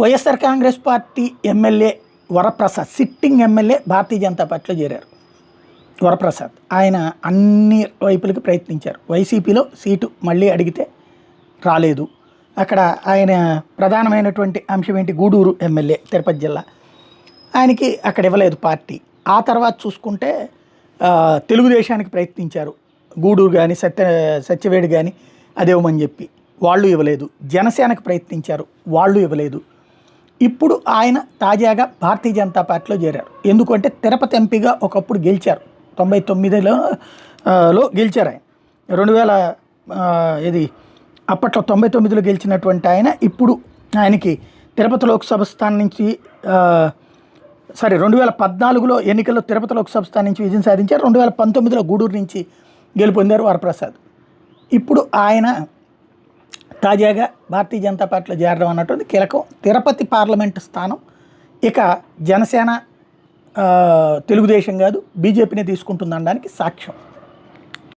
YSR Congress party MLA Varaprasad, sitting MLA Bharatiya Janata పార్టీలో చేరారు. వరప్రసాద్ ఆయన అన్ని వైపులకి ప్రయత్నించారు. వైసీపీలో సీటు మళ్ళీ అడిగితే రాలేదు. అక్కడ ఆయన ప్రధానమైనటువంటి అంశం ఏంటి, గూడూరు ఎమ్మెల్యే తిరుపతి జిల్లా, ఆయనకి అక్కడ ఇవ్వలేదు పార్టీ. ఆ తర్వాత చూసుకుంటే తెలుగుదేశానికి ప్రయత్నించారు. గూడూరు కానీ సత్యవేడి కానీ అదేమని చెప్పి వాళ్ళు ఇవ్వలేదు. జనసేనకు ప్రయత్నించారు, వాళ్ళు ఇవ్వలేదు. ఇప్పుడు ఆయన తాజాగా భారతీయ జనతా పార్టీలో చేరారు. ఎందుకంటే తిరుపతి ఎంపీగా ఒకప్పుడు గెలిచారు, 99లో గెలిచారు ఆయన. 2000 అప్పట్లో 99లో గెలిచినటువంటి ఆయన ఇప్పుడు ఆయనకి తిరుపతి లోక్సభ స్థానం నుంచి 2014లో ఎన్నికల్లో తిరుపతి లోక్సభ స్థానం నుంచి విజయం సాధించారు. 2019లో గూడూరు నుంచి గెలుపొందారు వరప్రసాద్. ఇప్పుడు ఆయన తాజాగా భారతీయ జనతా పార్టీలో చేరడం అన్నటువంటి కీలకం. తిరుపతి పార్లమెంటు స్థానం ఇక జనసేన తెలుగుదేశం కాదు బీజేపీనే తీసుకుంటుందనడానికి సాక్ష్యం.